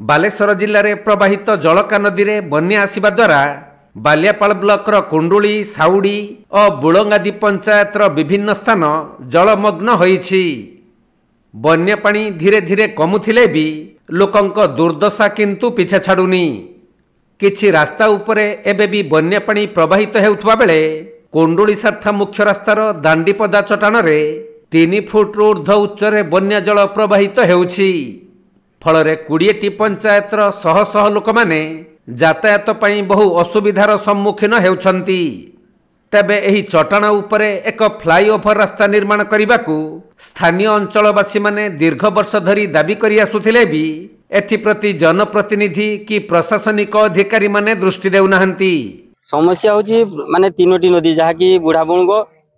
बालेश्वर जिले में प्रवाहित जलका नदी में बन्या आसिबा द्वारा बालियापाल ब्लॉकर कुंडुली साउडी और बुलंगादी पंचायतर विभिन्न स्थान जलमग्न होइछि। बन्या पानी धीरे धीरे कमुथिले भी लोकंक दुर्दशा किंतु पीछा छाड़ुनी। किछि रास्ता उपरे एबे भी बन्या पानी प्रवाहित हेउथबा बेले कुंडुली सार्था मुख्य रास्तार दांडीपदा चट्टान रे 3 फुट ऊर्ध्व उच्चरे बन्या जल प्रवाहित हेउछि। फलरे 20टी पंचायतर शह शह लोक माने यातायात पई बहु असुविधार सम्मुखीन हेउछंती। तेबे एही चट्टान उपरे एक फ्लाईओवर रास्ता निर्माण करने स्थानीय अंचलवासी माने दीर्घ वर्ष धरी दाबी करि आसुथिले भी एथिप्रति जनप्रतिनिधि कि प्रशासनिक अधिकारी माने दृष्टि देउनाहंती। समस्या होची माने 3टी नदी जहाँकि बुढ़ाबुणग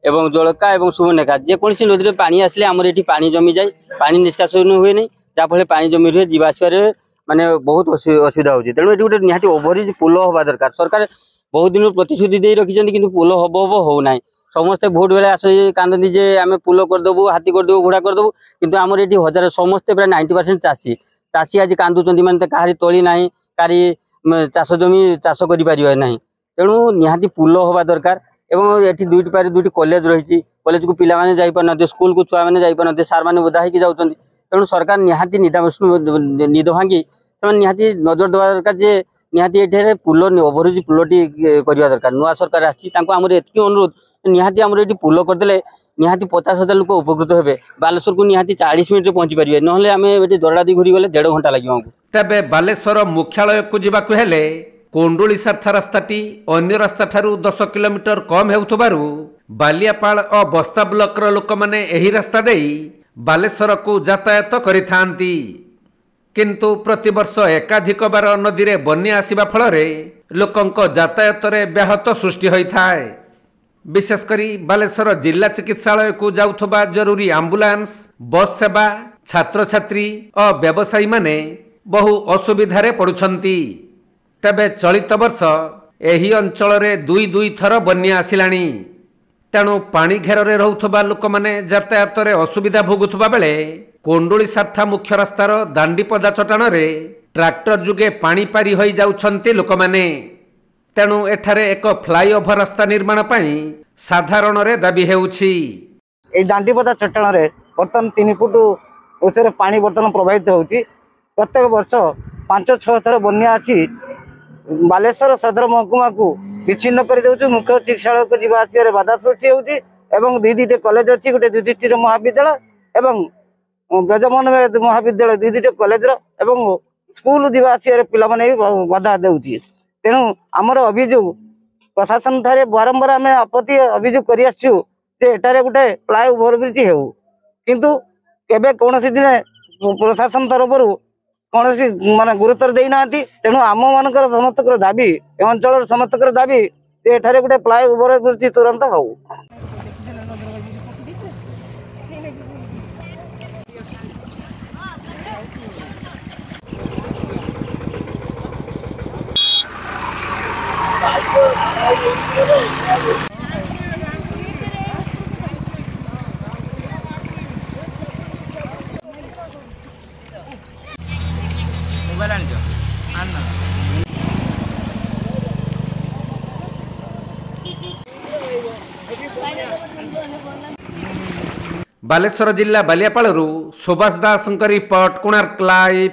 एवं जलका एवं सुवर्णरेखा जेकोसी नदी में पानी आसले आमर एठी पानी जमी जाए, पानी निष्कासन हुए नहीं, जहाँफल पानी जमी रहे जीवासबार माने बहुत असुविधा होची। तेणु एठी गोटे निहाती ओभरब्रिज पुल हवा दरकार। सरकार बहुत दिन प्रतिश्रुति दे रखिछन्ति किंतु पुल हबो हो नाही। समस्ते भोट बेले आस कांदती जे आमे पुल करदेबू, हाथी करदेबू, घोड़ा करदेबू, किंतु आमर एठी हजार समस्ते प्राय 90% चाषी आज कांदुचन्ति माने काहारी तोली नाही, काहारी चाष जमी चाष करि परिबा नाही। तेणु निहाती पुल हवा दरकार। एवं एठी दुईटी कॉलेज रही, कॉलेज को पिला माने जाई पारनते, स्कूल को छुआ माने जाई पारनते, सार माने ओदा होइकि जाउचन्ति। तेणु सरकार निहाती निद भांगी से निहाती नजर देवा दरकार जे निहाती एठे पुल ओभरब्रिज पुलटी करवा दरकार। नुआ सरकार आछि तांको हमर एतकी अनुरोध निहाती हमर एठी पुल करदेले निहाती 50,000 लोक उपकृत हेबे। बालेश्वर को निहाती 40 मिनिट पहुंची परिबे, नहले आमे एठी दरडादी घुरी गले 1.5 घंटा लागि हमकु। तबे बालेश्वर मुख्यालय को जिबाकु हेले कुंडुली सार्था रास्ताटी अन्य रास्ता ठारू 10 किलोमीटर कम हेउथबारु बालियापाल और बस्ता ब्लॉकर लोक माने एही रास्ता देई बालेश्वर को यातायात करिथांती। किंतु प्रतिवर्ष एकाधिक बार नदी रे बन्या आसिबा फलरे लोकंक यातायात रे व्याहत सृष्टि होइथाय। विशेषकरी बालेश्वर जिला चिकित्सालय को जाउथबा जरूरी एम्बुलेंस, बस सेवा, छात्र छात्री और व्यवसायी माने बहु असुविधारे पड़ुछंती। तबे चलित वर्ष एही अंचल रे दुई थर बन्या आसिलानी। तेणु पानी घेर रे रहुथबा लोक माने यातायात रे असुविधा भोगुथबा बेले कुंडुली सार्था मुख्य रास्तार दांडीपदा चट्टान रे ट्रैक्टर जुगे पानी पारी होई जाउछंती लोक माने। तेणु एठारे एक फ्लाईओवर रास्ता निर्माण पई साधारण रे दाबी हेउछि। ए दांडीपदा चट्टान रे बर्तन 3 फुट उच्चरे पानी बर्तन प्रवाहित होउछि। प्रत्येक वर्ष 5-6 थर बन्या अछि। बालेश्वर सदर महकुमा को विच्छिन्न कर देउछु। मुख्य चिकित्सालय को जीवा आसिबारे बाधा सृष्टि होउछि एवं दुईटी कॉलेज अछि, गोटे युधिष्ठिर महाविद्यालय एवं ब्रजमोहन महाविद्यालय, दुईटी कॉलेज एवं स्कूल जीवा आसिबारे पिला माने बाधा देउछि। तेणु आमर अभियोग प्रशासन ठारे बारंबार आमे आपत्ति अभियोग करि आछु जे एटारे गोटे फ्लाई ओभरब्रिज हेउ, किंतु केबे कोनोसी दिन प्रशासन तरफरु कौन माने गुरुत्व देना। तेणु आम मानकर समस्तकर दाबी अंचल समस्तकर दाबी एठारे गोटे फ्लाई ओभरब्रिज तुरंत हो। बालेश्वर जिला बालियापालरू सुभाष दास रिपोर्ट, कोणार्क लाइव।